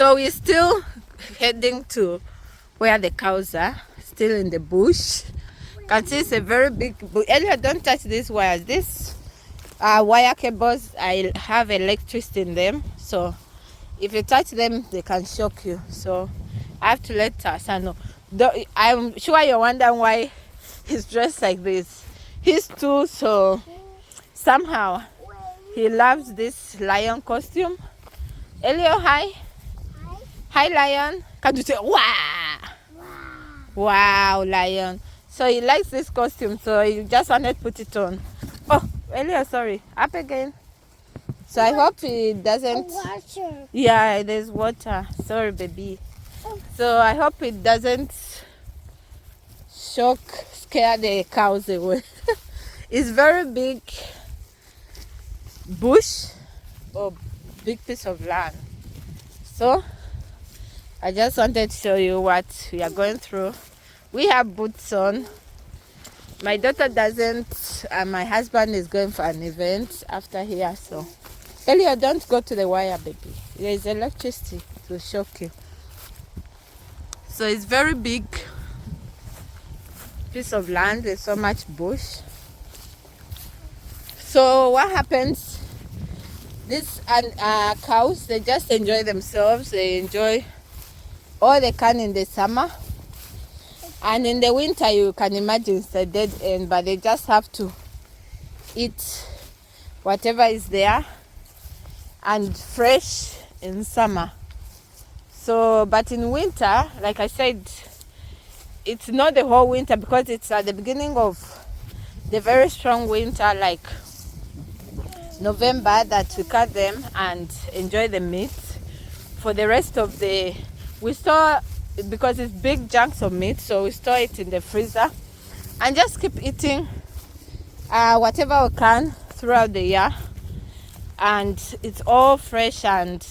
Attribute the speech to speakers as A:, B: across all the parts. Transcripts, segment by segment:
A: So we're still heading to where the cows are, still in the bush. You can see it's a very big bush. Elliot, don't touch these wires. These wire cables, I have electricity in them. So if you touch them, they can shock you. So I have to let our son know. I'm sure you're wondering why he's dressed like this. He's two, so somehow he loves this lion costume. Elio, hi. Hi, lion. Can you say, wow? Wow, lion. So he likes this costume, so he just wanted to put it on. Oh, Elio, sorry. Up again. So I hope he doesn't...
B: Water.
A: Yeah, there's water. Sorry, baby. So I hope it doesn't scare the cows away. It's very big bush or big piece of land. So I just wanted to show you what we are going through. We have boots on. My daughter doesn't, and my husband is going for an event after here. So Elliot, don't go to the wire, baby. There is electricity to shock you. So it's very big piece of land with so much bush. So what happens? These cows, they just enjoy themselves. They enjoy all they can in the summer, and in the winter you can imagine it's a dead end, but they just have to eat whatever is there and fresh in summer. So but in winter, like I said, it's not the whole winter because it's at the beginning of the very strong winter, like November, that we cut them and enjoy the meat. For the rest of the, we store, because it's big chunks of meat, so we store it in the freezer and just keep eating whatever we can throughout the year, and it's all fresh and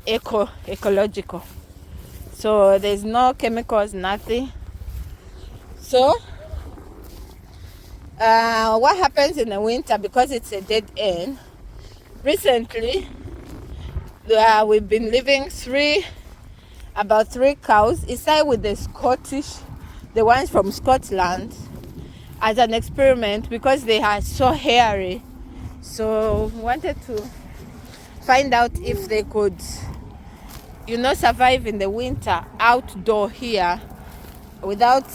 A: ecological. So there's no chemicals, nothing. So what happens in the winter, because it's a dead end, recently we've been leaving about three cows inside with the ones from Scotland, as an experiment because they are so hairy. So we wanted to find out if they could, survive in the winter outdoor here without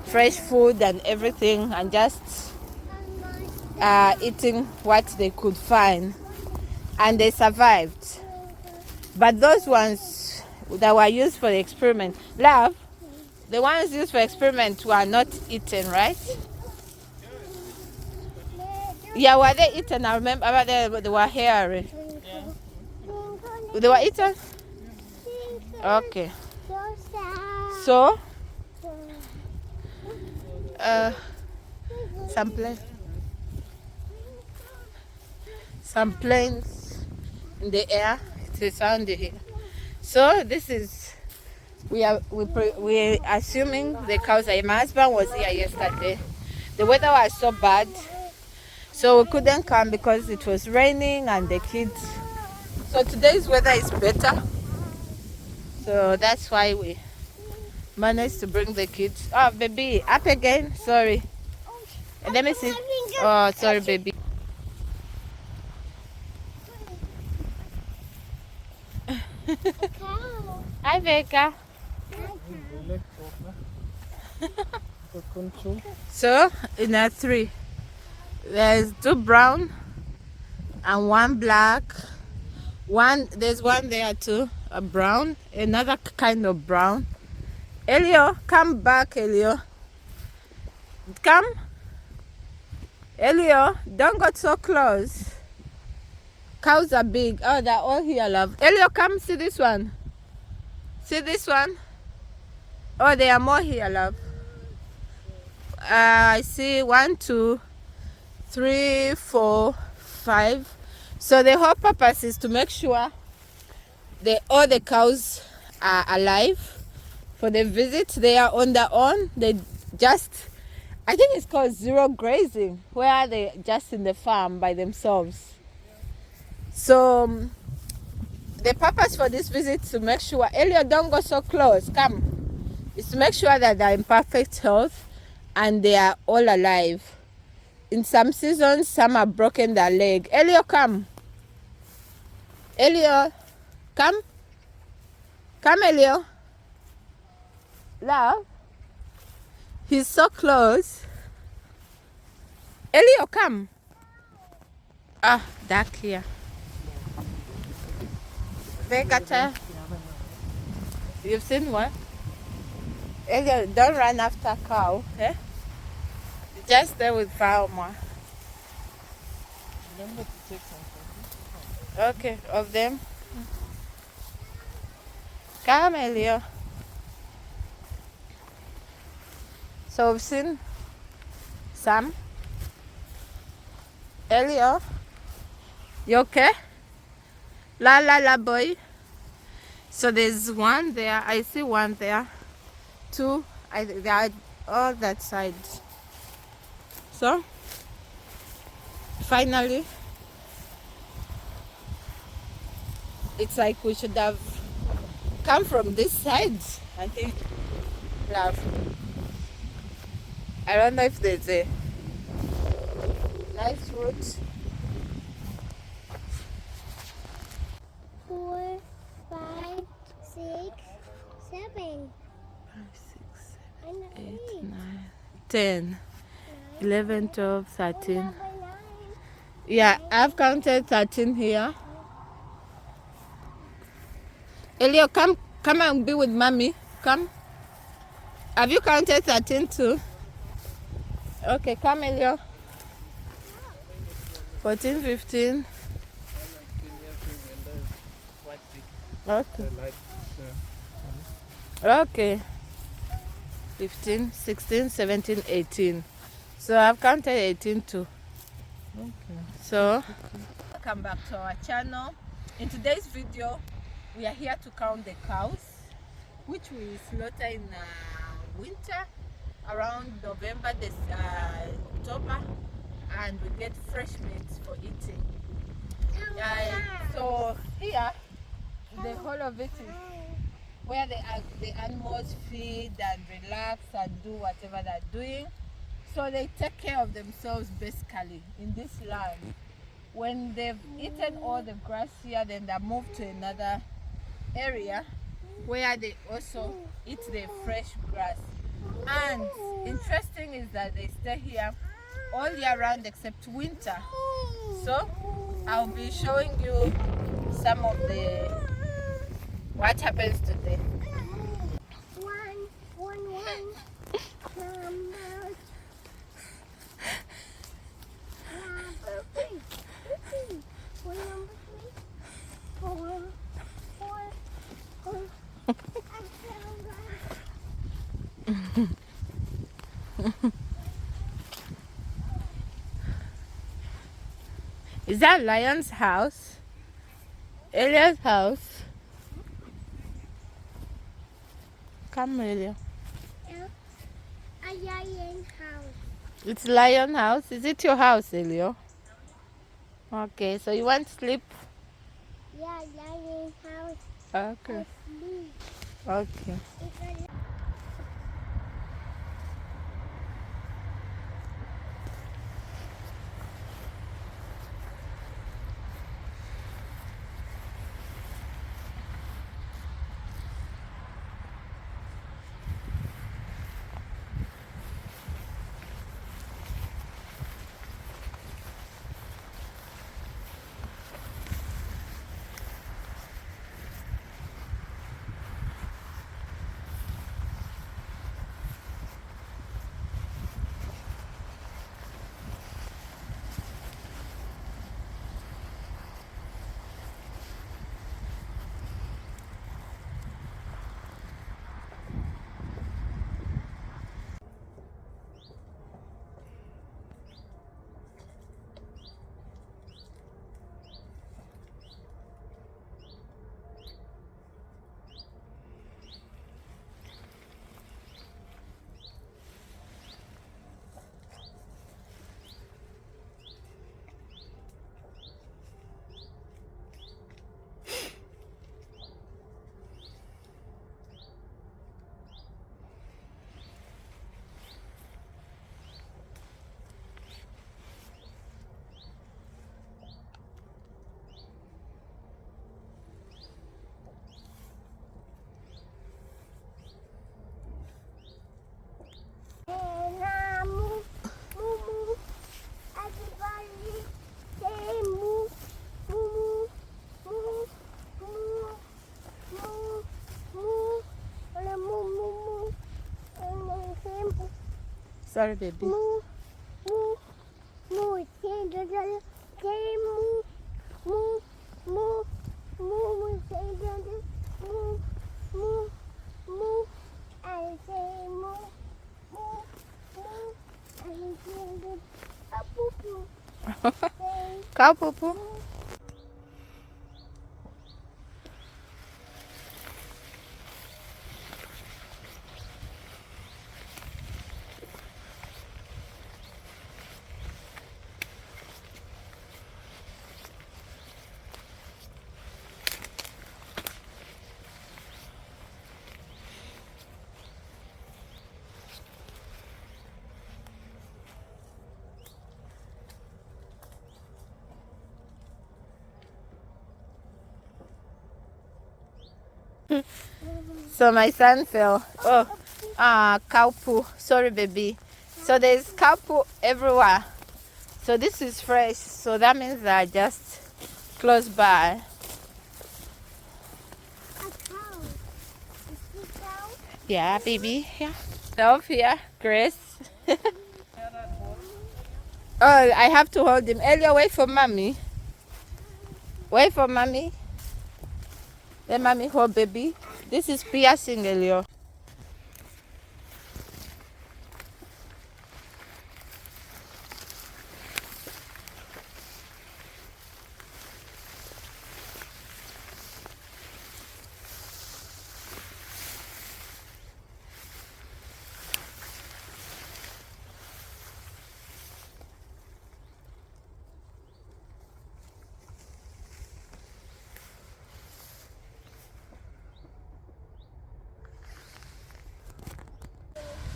A: fresh food and everything, and just eating what they could find, and they survived. But those ones that were used for the experiment, love, the ones used for experiment were not eaten, right? Yeah, were they eaten? I remember they were hairy. Yeah. They were eaten? Okay. So some planes in the air. It's a sound here. So this is, we're assuming the cows. My husband was here yesterday. The weather was so bad, so we couldn't come because it was raining and the kids. So today's weather is better, so that's why we managed to bring the kids. Oh, baby, up again. Sorry. Let me see. Oh, sorry, baby. Hi, Veka. So in our three, there's two brown and one black. There's one there too, a brown, another kind of brown. Elio, come back, Elio. Come. Elio, don't go so close. Cows are big. Oh, they're all here, love. Elio, come see this one. See this one? Oh, there are more here, love. I see 1, 2, 3, 4, 5. So the whole purpose is to make sure all the cows are alive for the visit. They are on their own. They just, I think it's called zero grazing, where they just in the farm by themselves. So the purpose for this visit is to make sure, Elliot, don't go so close, come. Is to make sure that they're in perfect health and they are all alive. In some seasons, some have broken their leg. Elliot, come. Elliot, come. Come, Elliot. Love. He's so close. Elliot, come. Ah, dark here. Vegata. You've seen one? Elliot, don't run after cow. Eh? Just stay with Falma.
B: Remember to take some.
A: Okay, of them. Come, Elliot. So we've seen some. Elliot, you okay? La la la boy. So there's one there. I see one there. Two. They are all that side. So finally, it's like we should have come from this side. I think. Love. I don't know if there's a nice route.
C: 4, 5, 6, 7.
A: 8, 9, 10, 11, 12, 13. Yeah, I've counted 13 here. Elio, come and be with mommy. Come. Have you counted 13 too? Okay, come, Elio. 14, 15. Okay. Okay. 15, 16, 17, 18. So I've counted 18 too.
B: Okay.
A: So, welcome back to our channel. In today's video, we are here to count the cows, which we slaughter in winter, around November, October, and we get fresh meat for eating. So here, the whole of it is where the animals feed and relax and do whatever they're doing. So they take care of themselves basically in this land. When they've eaten all the grass here, then they move to another area where they also eat the fresh grass. And interesting is that they stay here all year round except winter. So I'll be showing you some of what happens today. Is that Lion's house? Elia's house? Come, Elia.
C: A lion house.
A: It's Lion house. Is it your house, Elio? Okay, so you want to sleep?
C: Yeah, lion house.
A: Okay.
C: Sleep.
A: Okay.
C: It's a
A: Sorry, baby.
C: Moo, moo, moo. Say moo, moo, moo, moo. Say moo, moo, moo. I say moo, moo, moo. I say a poo poo. Say
A: Cow poo poo.
C: moo.
A: So my son fell. Oh, cow poo. Sorry, baby. So there's cow poo everywhere. So this is fresh. So that means that just close by.
C: A cow. Is this cow?
A: Yeah, baby. Yeah. Self here, Grace. Oh, I have to hold him. Elio, wait for mommy. Wait for mommy. Let mommy hold baby. This is piercing, Elio.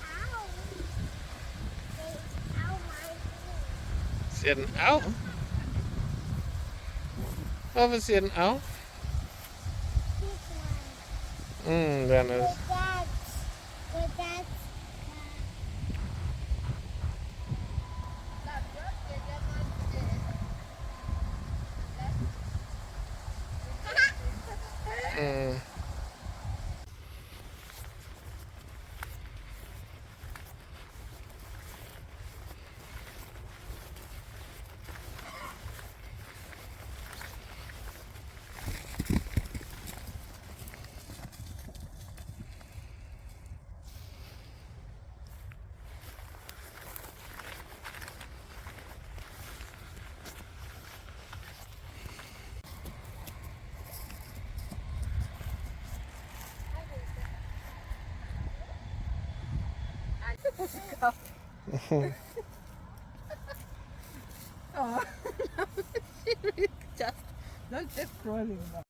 C: Ow. Say ow my feet.
B: Is dit een uil? Of is dit een uil?
C: This one.
B: Dan is...
C: With that.
A: Oh, just don't just crawling now.